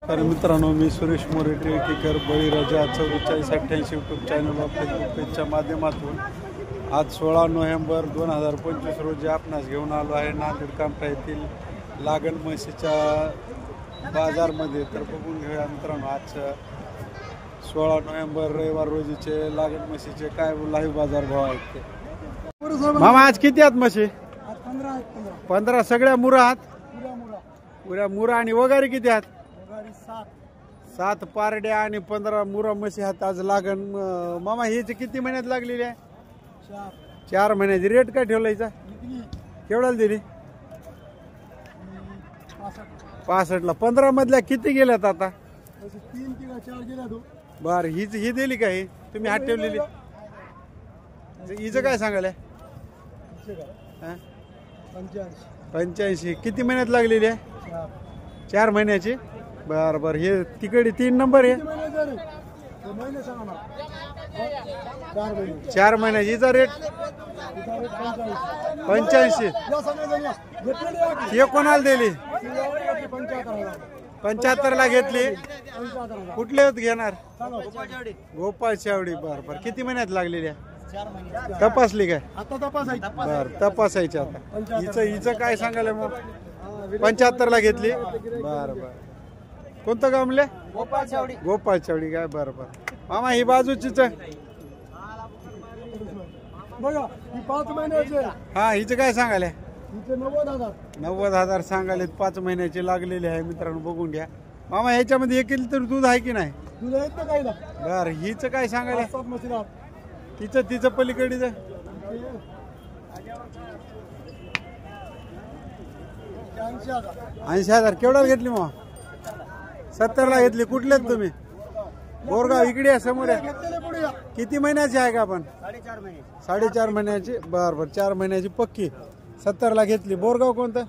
तर मित्रांनो, मी सुरेश मोरे टिळकेकर बळीराजा 4488 YouTube channel व फेसबुक पेजच्या माध्यमातून आज 16 नोव्हेंबर 2025 रोजी आपणास घेऊन आलो आहे नांदेड कामठा येथील लागण म्हशीच्या बाजारमध्ये. तर बघून घेऊया मित्रांनो, आज 16 नोव्हेंबर रविवार रोजीचे लागण म्हशीचे काय लाईव्ह बाजार भाव आहेत ते. मामा आज किती आहेत म्हशी? 15 सगळ्या मुरा आहात? पुऱ्या मुरा. आणि वगैरे किती आहेत? 7 पारड्या आणि 15 मुरा म्हशी आहेत आज लागण. मामा ह्याची किती महिन्यात लागलेली आहे? 4 महिन्याची. रेट काय ठेवला हिचा? केवढ्याला दिली? 65 ला. 15 मधल्या किती गेल्यात आता? 3 किंवा 4 गेल्या. बर, ही दिली का? ही तुम्ही हात ठेवलेली हिचं काय सांगाल? 85. किती महिन्यात लागलेली आहे? 4 महिन्याची. बर बर. हे तिकडे 3 नंबर आहे. 4 महिन्याची. हिचा रेट 85. हे कोणाला दिली? 75 ला घेतली. कुठले घेणार? गोपाळ चावडी. बर बर. किती महिन्यात लागलेली आहे? तपासली काय? बर, तपासायची आता. हिचं काय सांगायला मग? 75 ला घेतली. बर बर. कोणतं गाव म्हणले? गोपाळ चावडी काय? बर बर. मामा ही बाजूचीच हा, हिचं काय सांगायला? 90,000 सांगायला. 5 महिन्याची लागलेली आहे मित्रांनो, बघून घ्या. मामा ह्याच्यामध्ये 1 लिटर दूध आहे की नाही? बर. हिचं काय सांगायला? तिचं पलीकडीच 80,000. केवढ्याला घेतली मग? 70 ला घेतली. कुठले तुम्ही? बोरगाव. इकडे आहे, समोर आहे. किती महिन्याची आहे का आपण? 4.5 महिन्याची. बर बर. 4 महिन्याची पक्की. 70 ला घेतली. बोरगाव कोणतं?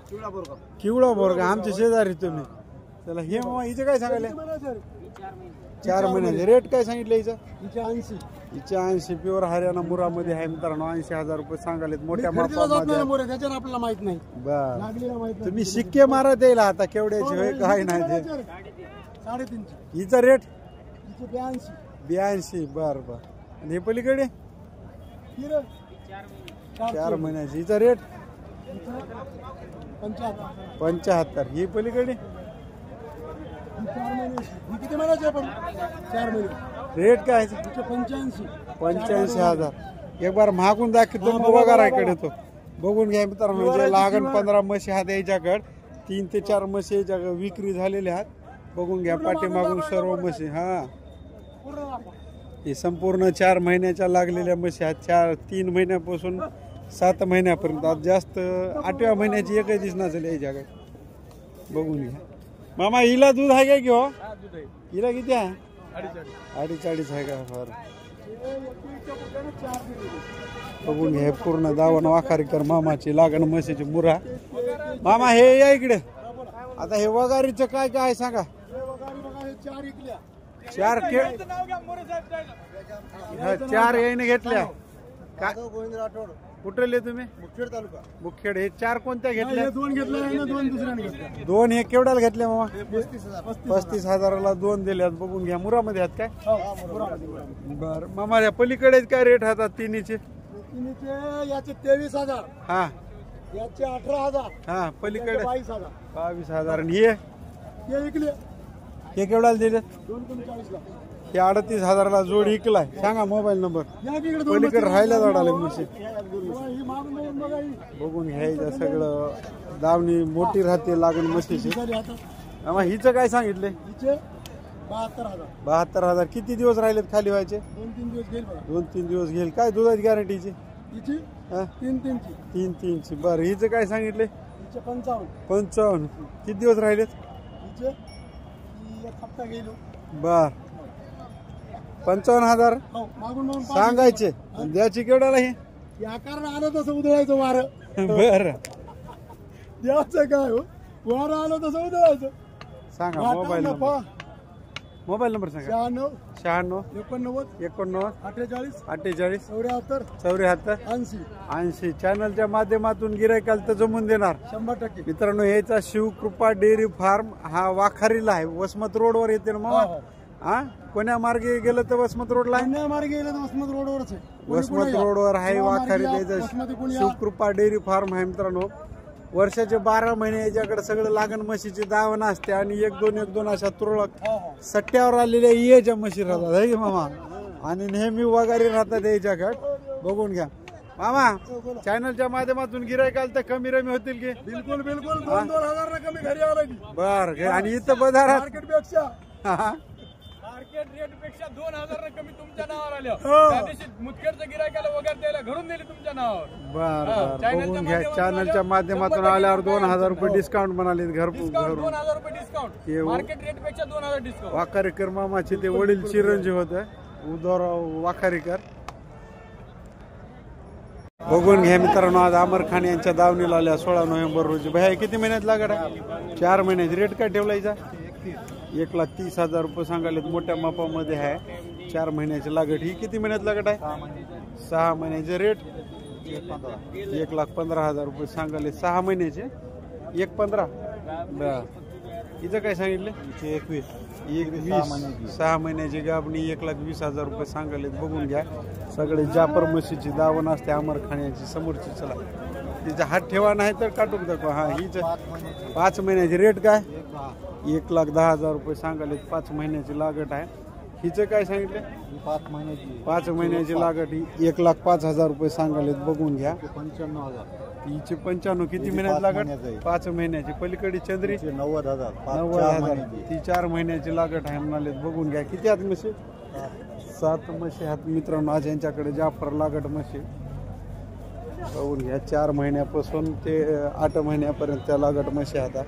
किवळा बोरगाव. आमचे शेजारी तुम्ही. चला, हे मामा हिचं काय सांगायला? 4 महिन्याचे. रेट काय सांगितलं हिचं? 80. प्युअर हरियाणा मुरामध्ये आहे मित्रांनो. 80,000 रुपये सांगायलेत. मोठ्या मापामध्ये आपल्याला माहित नाही. बर. तुम्ही शिक्के मारत येईल आता केवढ्याची होय काय नाही ते. 3.5. हिचा रेट 82. बर बर. आणि हे पलीकडे 4 महिन्याची. हिचा रेट 75. ही पलीकडे किती महिन्याचे? 4 महिने. रेट काय? 85,000. एक बार महागून दाखवतो मग वगैरे तो बघून घ्या मित्रांनो. जे लागण 15 म्हशी आहेत याच्याकडे 3 ते 4 म्हशी याच्याकडे विक्री झालेल्या आहेत. बघून घ्या पाठीमागून सर्व म्हशी. हा, हे संपूर्ण 4 महिन्याच्या लागलेल्या म्हशी आहेत. 3 महिन्यापासून 7 महिन्यापर्यंत. आज जास्त 8व्या महिन्याची एकच दिसणार झाली याच्याकडे. बघून घ्या. मामा हिला दूध आहे का? घेऊ हिला किती आहे? 2.5 आहे का? बरं. बघून घ्या. पूर्ण दावण वाखारीकर मामाची लागण म्हशीची मुरा. मामा हे या इकडे. आता हे वगारीचं काय काय सांगा? 4 याने घेतल्या का? कुठले तुम्ही? मुखेड तालुका. मुखेड. हे 4 कोणत्या घेतल्या? 2 घेतल्या. 2 दुसऱ्याने घेतल्या. 2 हे केवढ्याला घेतल्या मामा? 35,000 2 दिल्यात. बघून घ्या. मुरामध्ये आहेत काय? बर. मामा या पलीकडे काय रेट होतात तिन्हीचे? याचे 23,000. हा, याचे 18,000. हा. पलीकडे 22,000. आणि हे विकले. हे केवढ्याला दिले? 245 हे 38,000 ला जोड विकलाय. सांगा मोबाईल नंबर. पलीकडे राहायला जोडाले म्हशी. बघून घ्यायचं सगळं. दावणी मोठी राहते लागण म्हशीची. हिचं काय सांगितले? 72,000. किती दिवस राहिलेत खाली व्हायचे? 2-3 दिवस घेईल. काय दुधाची गॅरंटीची? 3-3ची. बरं. हिचं काय सांगितले? 55. किती दिवस राहिलेत? बर. 55,000 सांगायचे. द्याची केवढ्याला? हे कारण आलं तसं उधळायचं वारं. बर. द्यायचं काय? वारं आलं तसं उधळायचं. सांगा मोबाईल नंबर सांगा. 96 89 89 48 48 74 74 80 80. चॅनलच्या माध्यमातून गिरायकाला तर जमून देणार 100%. मित्रांनो. याचा शिवकृपा डेअरी फार्म हा वाखारीला आहे, वसमत रोडवर येते ना मामा. हा कोण्या मार्गे गेलं तर वसमत रोडला आहे, पुण्या मार्गे गेलं तर वसमत रोडवरच आहे. वसमत रोडवर आहे वाखारी. त्याचं शिवकृपा डेअरी फार्म आहे मित्रांनो. वर्षाचे 12 महिने याच्याकडे सगळं लागण म्हशीची दावण असते आणि एक दोन अशा तुरळक सट्ट्यावर आलेल्या इयेच्या म्हशी राहतात है की मामा. आणि नेहमी वगारी राहतात याच्याकडे. बघून घ्या मामा. चॅनलच्या माध्यमातून गिरायकाल तर कमी रमी होतील की? बिलकुल बिलकुल 2,000 कमी घरी आला की. बर. आणि इथं बाजारात मार्केटपेक्षा मार्केट रेट पेक्षा 2,000 कमी तुमच्या नावावर आल्या. त्या दिवशी मुतखेडचं गिरायकाला वगैरे द्यायला घरून दिली तुमच्या नावावर. बर. बघून घ्या चॅनलच्या माध्यमातून आल्यावर 2,000 रुपये डिस्काउंट म्हणाले. घरपोच 2,000 रुपये डिस्काउंट. मार्केट रेट पेक्षा 2,000 डिस्काउंट. वाखारीकर मामाचे ते वडील चिरंजीव होते उदयराव वाखारीकर. बघून घ्या मित्रांनो. आज आमर खान यांच्या दावणीला आल्या 16 नोव्हेंबर रोजी. भैया किती महिन्यात लागत आहे? 4 महिन्याची. रेट काय ठेवलायचा? 1,30,000 रुपये सांगायलेत. मोठ्या मापामध्ये आहे. 4 महिन्याची लागत. ही किती महिन्यात लागत आहे? 6 महिन्याचे. रेट 1,15,000 रुपये सांगायले. 6 महिन्याचे 1,15,000. बर. हिचं काय सांगितलं? 21. 6 महिन्याची गाबणी 1,20,000 रुपये सांगायलेत. बघून घ्या. सगळे जापर म्हशीची दावण असते आमर खान यांची समोरची. चला तिचा हात ठेवा नाही तर काटून दाखवा. हा हिच 5 महिन्याची. रेट काय? 1,10,000 रुपये सांगायलेत. 5 महिन्याची लागत आहे. हिचं काय सांगितलं? 5 महिन्याची लागत. ही 1,05,000 रुपये सांगायलेत. बघून घ्या. 95,000. हिची 95. किती महिन्यात लागत? 5 महिन्याची. पलीकडे चंद्री 90,000. 90,000. ती 4 महिन्याची लागत आहे म्हणालेत. बघून घ्या. किती हात म्हशी? 7 म्हशी हात मित्रांनो. आज यांच्याकडे जाफर लागट म्हशी. बघून घ्या. 4 महिन्यापासून ते 8 महिन्यापर्यंत त्या लागट म्हशी हातात.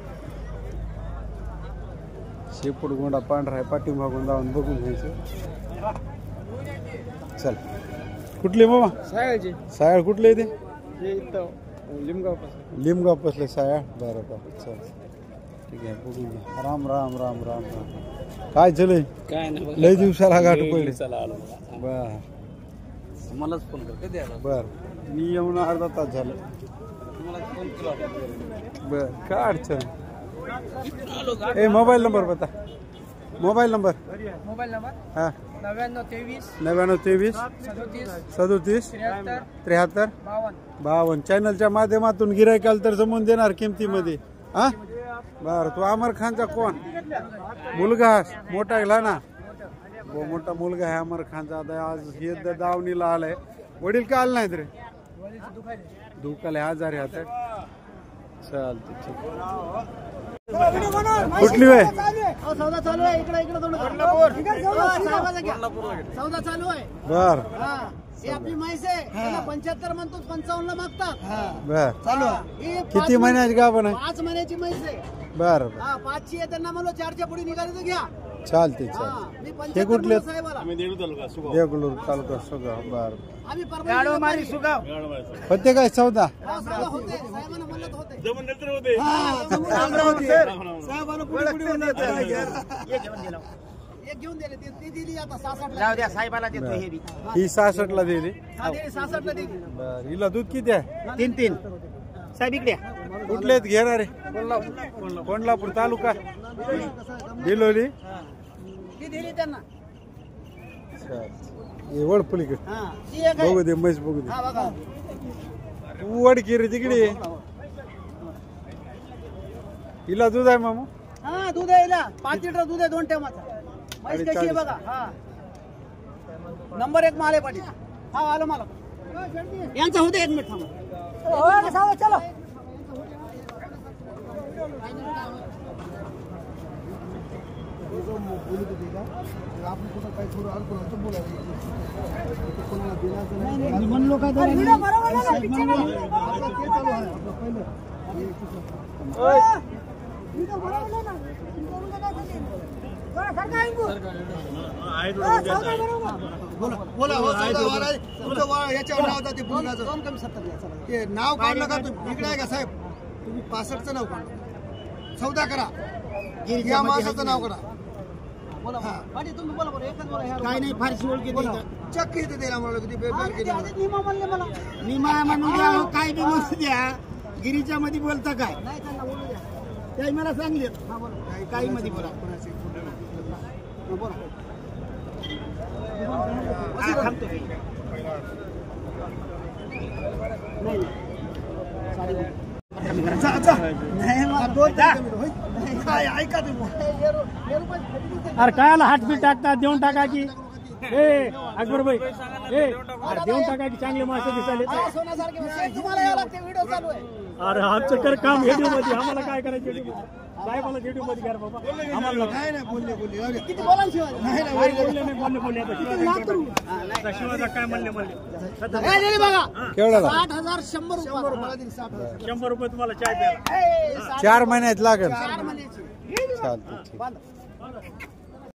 शेपूट गोंडा पांढरा आहे. पाठीमागून जाऊन बघून घ्यायचं. चल. कुठले मामा? सायाळची. सायाळ कुठले ते? लिमगाव. लिमगाव पसले सायाळ. बरं बरं. चल ठीक आहे. बघून घ्या. राम राम राम राम राम. काय झालंय? काय नाही. लय दिवसाला गाठ पडले. बर. मलाच फोन कर. कधी आला? बर. मी येऊन अर्धा तास झालं. तुम्हाला फोन केला. बर. काय अडचण? ए मोबाईल नंबर बता. Mobile number. मोबाईल नंबर हा 9923 9923 37 73 52. चॅनलच्या माध्यमातून गिरायकाल तर जमून देणार किमतीमध्ये. हा बर. तू आमर खानचा कोण मुलगा? मोठा आहे ना? मोठा मुलगा आहे आमर खानचा. आता आज हे दावणीला आलाय. वडील का आले नाहीत रे? दुखाले आजारी आता. चालते ठीक. कुठली वेळ? सौदा चालू आहे. इकडे सौदा चालू आहे. बर. ही आपली म्हैस आहे. 75 म्हणतो, 55 मागतात. बर. चालू आहे. किती महिन्याची गाभण आहे? 5 महिन्याची म्हैस आहे. बर. 5ची आहे. त्यांना म्हणलो 4च्या पुढे निघाली तर घ्या. चालते मी चालते. 75 ते कुठले? साहेबाला देगलूर तालुका सुगाव. बर. आम्ही परभणी सुगाव होते काय 14? होते. साहेबांना म्हणलं तर होते. एक घेऊन दिले. ती दिली आता 66 साहेबाला देतो. हे बी ही 66 ला दिली. 66 ला दिली. बर. हिला दूध किती आहे? 3 साहेब इकडे कुठले आहेत घेणारे? कोल्हापूर तालुका दिलोली. ती दिली त्यांना. वड पलीकडे ती एक आहे. बघू दे म्हैस बघू दे. हा बघा. तू वड की रे तिकडे. हिला दूध आहे मामू? हा दूध आहे हिला. 5 लिटर दूध आहे 2 टायमाचा. म्हैस कशी आहे बघा. हा नंबर 1 माले पाटील. हा आलो मला. यांचा होते 1 मिनिट थांबा. चलो म्हणलो काय नाव काढलं का तुम्ही? इकडे आहे का साहेब? तुम्ही 65चं नाव काढलं. सौदा करा. या माणसाचं नाव करा. बोला पाटील तुम्ही बोला बरं एकच बोला काय नाही फारशी ओळखी चक्क येते त्याला मला किती निमा म्हणले मला निमा म्हणून द्या हो, काय बी म्हणू द्या गिरीच्या मध्ये बोलता काय नाही त्यांना बोलू द्या काही मला सांगले हा बोला काही मध्ये बोला बोला थांबतो ऐका तुम्ही अरे कायला हातबीट टाकतात देऊन टाका की ए अकबर भाई अरे देऊन टाका की चांगले मासे दिसायले सोन्यासारखे तुम्हाला यावं लागते व्हिडिओ चालू आहे अरे आमचं कर काम व्हिडिओ मध्ये आम्हाला काय करायचं व्हिडिओ साहेबाला व्हिडिओ मध्ये करा बाबा आम्हाला नाही नाही बोलले किती बोला शिवाय काय बोलले आता शिवाजा काय म्हणले बघा केवढ्याला 60,000 100 रुपये 100 रुपये तुम्हाला चाय प्यायला 4 महिन्यात लागेल 4 महिन्याची चालतं ठीक. बांधा